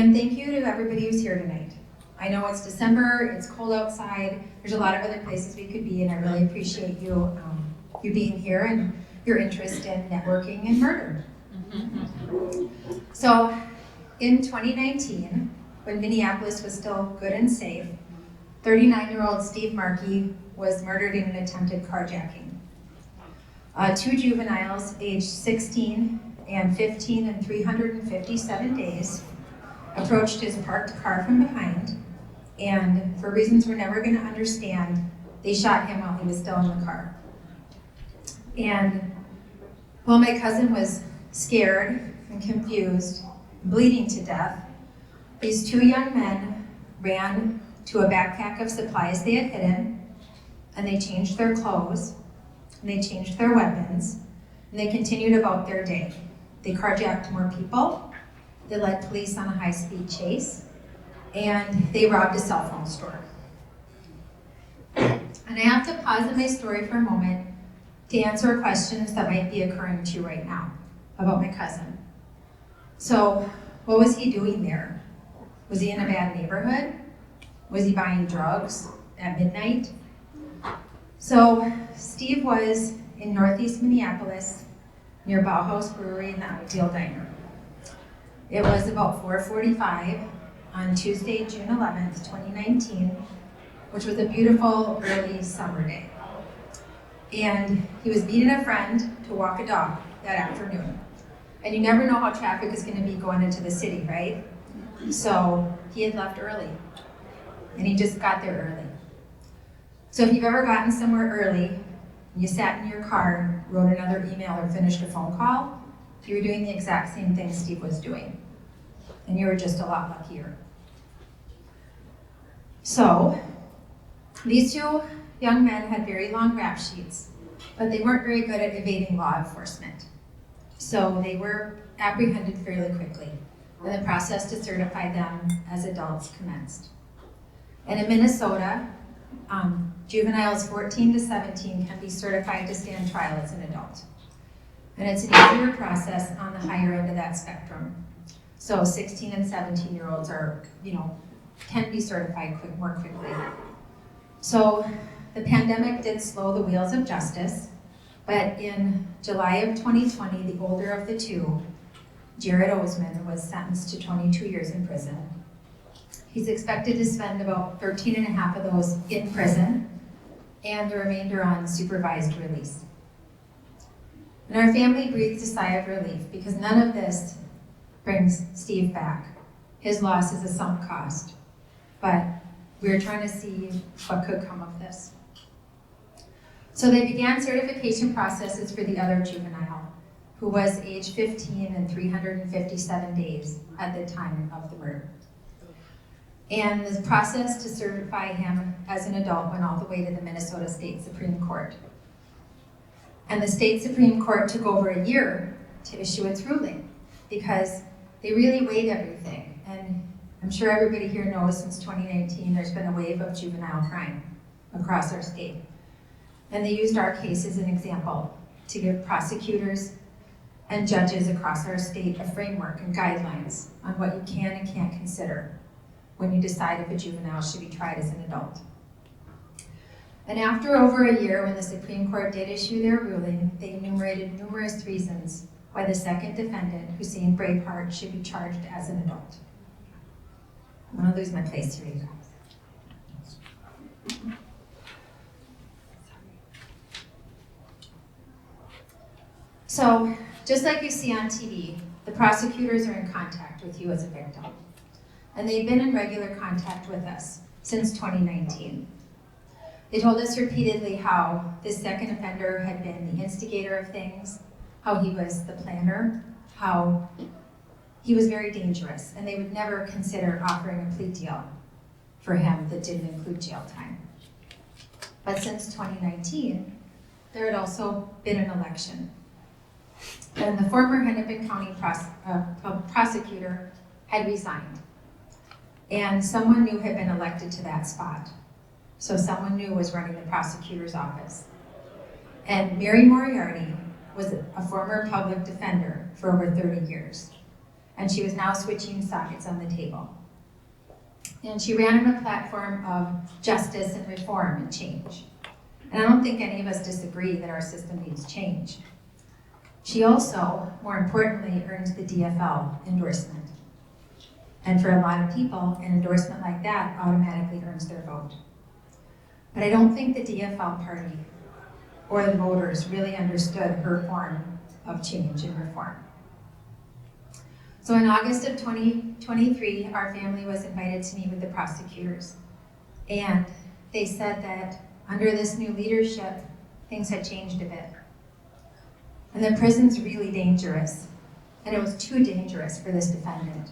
And thank you to everybody who's here tonight. I know it's December, it's cold outside, there's a lot of other places we could be, and I really appreciate you being here and your interest in networking and murder. So, in 2019, when Minneapolis was still good and safe, 39-year-old Steve Markey was murdered in an attempted carjacking. Two juveniles, aged 16 and 15 and 357 days, approached his parked car from behind, and for reasons we're never going to understand, they shot him while he was still in the car. And while my cousin was scared and confused, bleeding to death, these two young men ran to a backpack of supplies they had hidden, and they changed their clothes, and they changed their weapons, and they continued about their day. They carjacked more people, they led police on a high-speed chase, and they robbed a cell phone store. And I have to pause in my story for a moment to answer questions that might be occurring to you right now about my cousin. So, what was he doing there? Was he in a bad neighborhood? Was he buying drugs at midnight? So, Steve was in northeast Minneapolis, near Bauhaus Brewery and the Ideal Diner. It was about 4:45 on Tuesday, June 11th, 2019, which was a beautiful early summer day. And he was meeting a friend to walk a dog that afternoon. And you never know how traffic is going to be going into the city, right? So he had left early, and he just got there early. So if you've ever gotten somewhere early, and you sat in your car, wrote another email, or finished a phone call, you were doing the exact same thing Steve was doing. And you were just a lot luckier. So, these two young men had very long rap sheets, but they weren't very good at evading law enforcement. So they were apprehended fairly quickly, and the process to certify them as adults commenced. And in Minnesota, juveniles 14 to 17 can be certified to stand trial as an adult. And it's an easier process on the higher end of that spectrum. So 16 and 17-year-olds are, can be certified more quickly. So the pandemic did slow the wheels of justice, but in July of 2020, the older of the two, Jared Osman, was sentenced to 22 years in prison. He's expected to spend about 13 and a half of those in prison, and the remainder on supervised release. And our family breathes a sigh of relief because none of this brings Steve back. His loss is a sunk cost, but we're trying to see what could come of this. So they began certification processes for the other juvenile, who was age 15 and 357 days at the time of the murder. And the process to certify him as an adult went all the way to the Minnesota State Supreme Court. And the State Supreme Court took over a year to issue its ruling because they really weighed everything. And I'm sure everybody here knows since 2019 there's been a wave of juvenile crime across our state. And they used our case as an example to give prosecutors and judges across our state a framework and guidelines on what you can and can't consider when you decide if a juvenile should be tried as an adult. And after over a year, when the Supreme Court did issue their ruling, they enumerated numerous reasons why the second defendant, Hussein Braveheart, should be charged as an adult. I'm gonna lose my place here, you guys. So, just like you see on TV, the prosecutors are in contact with you as a victim. And they've been in regular contact with us since 2019. They told us repeatedly how this second offender had been the instigator of things, how he was the planner, how he was very dangerous, and they would never consider offering a plea deal for him that didn't include jail time. But since 2019, there had also been an election. And the former Hennepin County prosecutor had resigned. And someone new had been elected to that spot. So someone new was running the prosecutor's office. And Mary Moriarty was a former public defender for over 30 years. and she was now switching sides on the table. And she ran on a platform of justice and reform and change. And I don't think any of us disagree that our system needs change. She also, more importantly, earned the DFL endorsement. And for a lot of people, an endorsement like that automatically earns their vote. But I don't think the DFL party or the voters really understood her form of change and reform. So in August of 2023, our family was invited to meet with the prosecutors. And they said that under this new leadership, things had changed a bit. And the prison's really dangerous. And it was too dangerous for this defendant.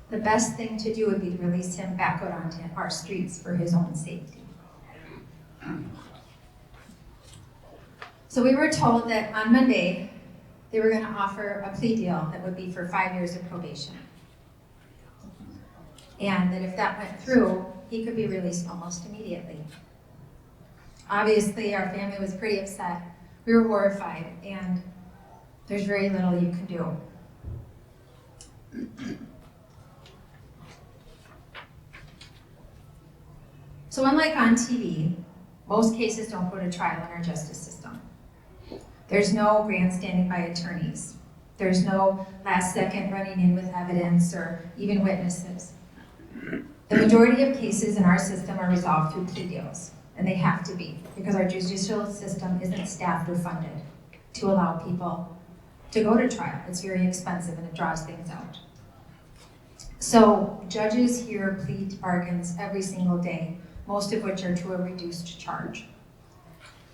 The best thing to do would be to release him back out onto our streets for his own safety. So we were told that on Monday, they were going to offer a plea deal that would be for 5 years of probation. And that if that went through, he could be released almost immediately. Obviously, our family was pretty upset. We were horrified, and there's very little you can do. So unlike on TV, most cases don't go to trial in our justice system. There's no grandstanding by attorneys. There's no last second running in with evidence or even witnesses. The majority of cases in our system are resolved through plea deals, and they have to be, because our judicial system isn't staffed or funded to allow people to go to trial. It's very expensive and it draws things out. So judges hear plea bargains every single day, most of which are to a reduced charge.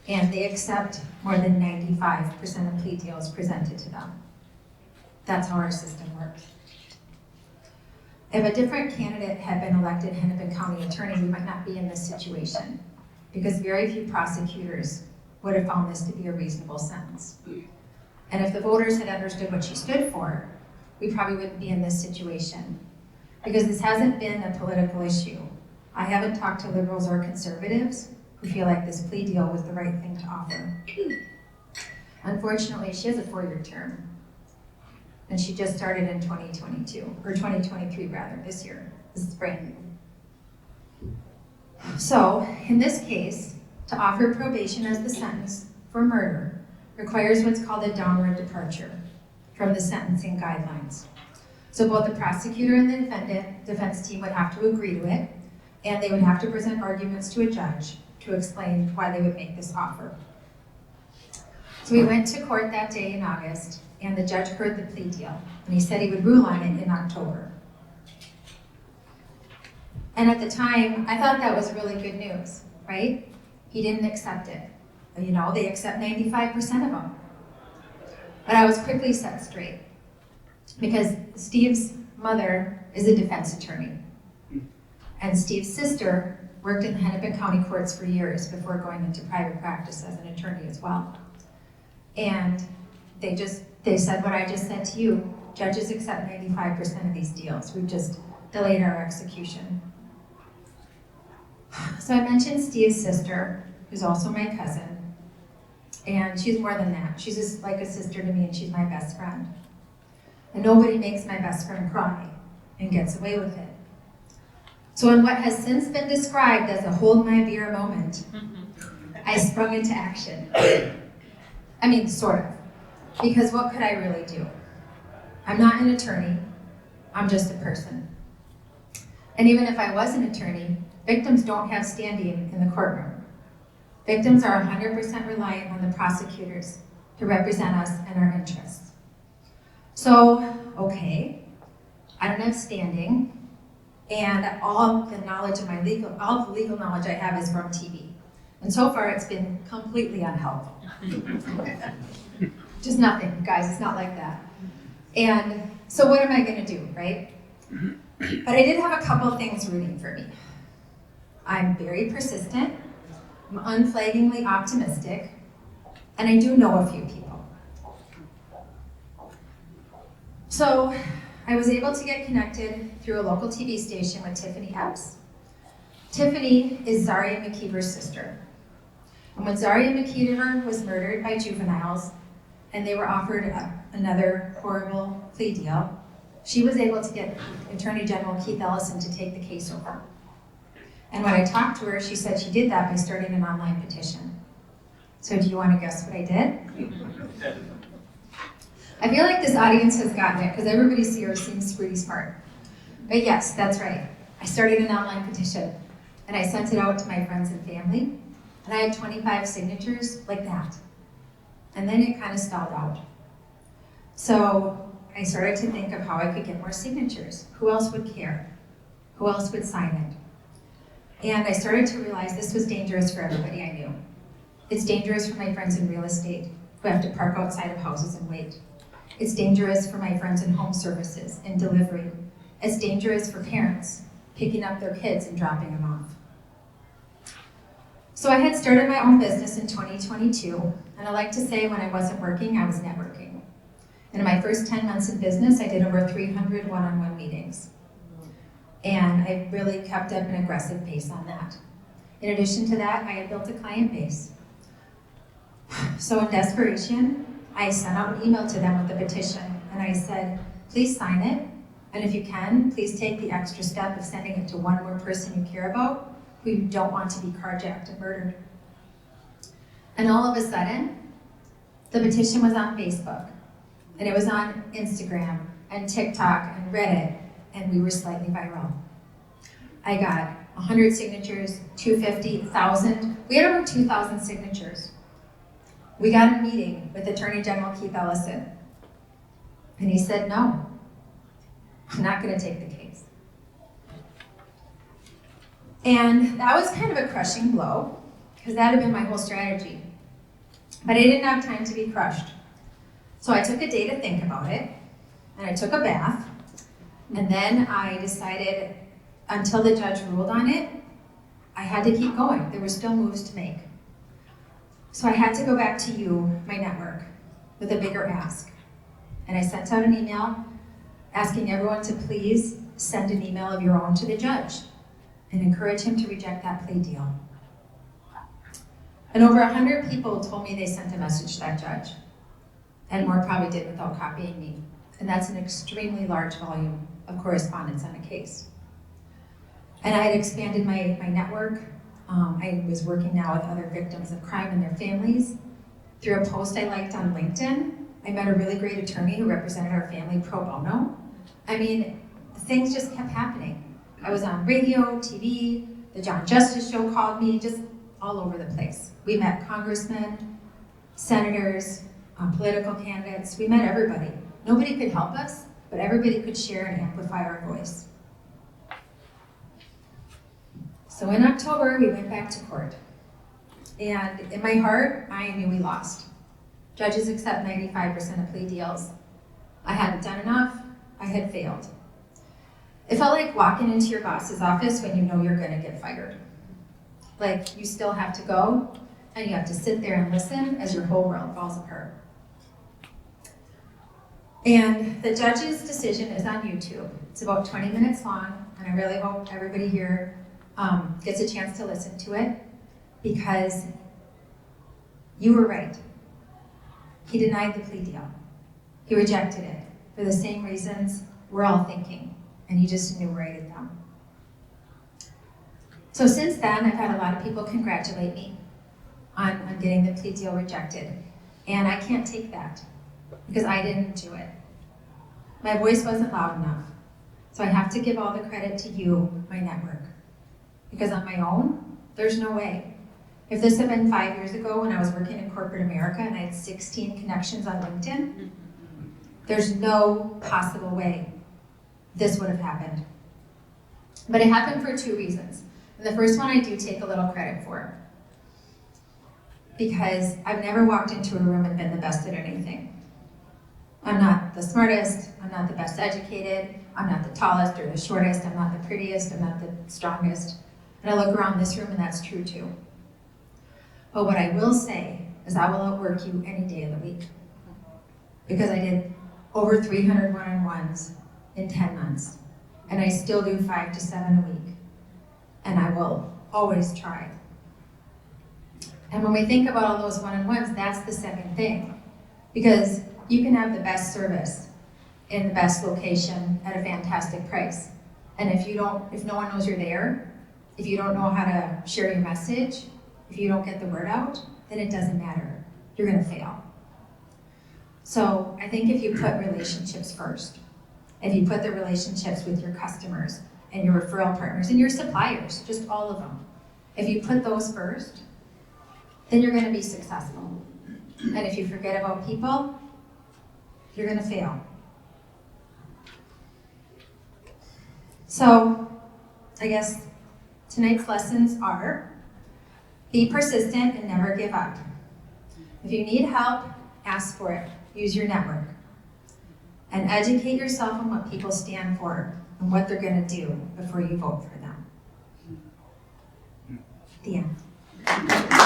And they accept more than 95% of plea deals presented to them. That's how our system works. If a different candidate had been elected Hennepin County Attorney, we might not be in this situation, because very few prosecutors would have found this to be a reasonable sentence. And if the voters had understood what she stood for, we probably wouldn't be in this situation, because this hasn't been a political issue. I haven't talked to liberals or conservatives who feel like this plea deal was the right thing to offer. Unfortunately, she has a 4-year term, and she just started in 2022, or 2023 rather, this year. This is brand new. So, in this case, to offer probation as the sentence for murder requires what's called a downward departure from the sentencing guidelines. So both the prosecutor and the defense team would have to agree to it, and they would have to present arguments to a judge to explain why they would make this offer. So we went to court that day in August, and the judge heard the plea deal, and he said he would rule on it in October. And at the time, I thought that was really good news, right? He didn't accept it. You know, they accept 95% of them. But I was quickly set straight, because Steve's mother is a defense attorney, and Steve's sister worked in the Hennepin County courts for years before going into private practice as an attorney as well. And they said what I just said to you, judges accept 95% of these deals. We've just delayed our execution. So I mentioned Steve's sister, who's also my cousin, and she's more than that. She's just like a sister to me, and she's my best friend. And nobody makes my best friend cry and gets away with it. So in what has since been described as a hold my beer moment, I sprung into action. I mean, sort of. Because what could I really do? I'm not an attorney, I'm just a person. And even if I was an attorney, victims don't have standing in the courtroom. Victims are 100% reliant on the prosecutors to represent us and our interests. So, okay, I don't have standing, and all the legal knowledge I have is from TV. And so far it's been completely unhelpful. Just nothing, guys, it's not like that. And so what am I gonna do, right? But I did have a couple of things rooting for me. I'm very persistent, I'm unflaggingly optimistic, and I do know a few people. So I was able to get connected through a local TV station with Tiffany Epps. Tiffany is Zaria McKeever's sister. And when Zaria McKeever was murdered by juveniles, and they were offered another horrible plea deal, she was able to get Attorney General Keith Ellison to take the case over. And when I talked to her, she said she did that by starting an online petition. So do you want to guess what I did? I feel like this audience has gotten it because everybody here seems pretty smart. But yes, that's right. I started an online petition and I sent it out to my friends and family, and I had 25 signatures like that. And then it kind of stalled out. So I started to think of how I could get more signatures. Who else would care? Who else would sign it? And I started to realize this was dangerous for everybody I knew. It's dangerous for my friends in real estate who have to park outside of houses and wait. It's dangerous for my friends in home services and delivery. It's dangerous for parents picking up their kids and dropping them off. So I had started my own business in 2022, and I like to say when I wasn't working, I was networking. And in my first 10 months in business, I did over 300 one-on-one meetings. And I really kept up an aggressive pace on that. In addition to that, I had built a client base. So in desperation, I sent out an email to them with a petition, and I said, please sign it, and if you can, please take the extra step of sending it to one more person you care about who you don't want to be carjacked and murdered. And all of a sudden, the petition was on Facebook, and it was on Instagram, and TikTok, and Reddit, and we were slightly viral. I got 100 signatures, 250, 1,000. We had over 2,000 signatures. We got a meeting with Attorney General Keith Ellison, and he said, no, I'm not going to take the case. And that was kind of a crushing blow, because that had been my whole strategy. But I didn't have time to be crushed. So I took a day to think about it, and I took a bath, and then I decided, until the judge ruled on it, I had to keep going. There were still moves to make. So I had to go back to you, my network, with a bigger ask. And I sent out an email asking everyone to please send an email of your own to the judge and encourage him to reject that plea deal. And over 100 people told me they sent a message to that judge, and more probably did without copying me. And that's an extremely large volume of correspondence on a case. And I had expanded my network. I was working now with other victims of crime and their families. Through a post I liked on LinkedIn, I met a really great attorney who represented our family pro bono. I mean, things just kept happening. I was on radio, TV, the John Justice Show called me, just all over the place. We met congressmen, senators, political candidates. We met everybody. Nobody could help us, but everybody could share and amplify our voice. So in October, we went back to court. And in my heart, I knew we lost. Judges accept 95% of plea deals. I hadn't done enough. I had failed. It felt like walking into your boss's office when you know you're gonna get fired. Like you still have to go, and you have to sit there and listen as your whole world falls apart. And the judge's decision is on YouTube. It's about 20 minutes long, and I really hope everybody here gets a chance to listen to it, because you were right. He denied the plea deal. He rejected it for the same reasons we're all thinking, and he just enumerated them. So since then, I've had a lot of people congratulate me on getting the plea deal rejected, and I can't take that because I didn't do it. My voice wasn't loud enough, so I have to give all the credit to you, my network, because on my own, there's no way. If this had been 5 years ago when I was working in corporate America and I had 16 connections on LinkedIn, there's no possible way this would have happened. But it happened for two reasons. And the first one I do take a little credit for, because I've never walked into a room and been the best at anything. I'm not the smartest, I'm not the best educated, I'm not the tallest or the shortest, I'm not the prettiest, I'm not the strongest. And I look around this room and that's true too. But what I will say is I will outwork you any day of the week. Because I did over 300 one-on-ones in 10 months. And I still do 5 to 7 a week. And I will always try. And when we think about all those one-on-ones, that's the second thing. Because you can have the best service in the best location at a fantastic price. And if no one knows you're there, if you don't know how to share your message, if you don't get the word out, then it doesn't matter. You're gonna fail. So I think if you put relationships first, if you put the relationships with your customers and your referral partners and your suppliers, just all of them, if you put those first, then you're gonna be successful. And if you forget about people, you're gonna fail. So, I guess tonight's lessons are, be persistent and never give up. If you need help, ask for it. Use your network. And educate yourself on what people stand for and what they're gonna do before you vote for them. The end.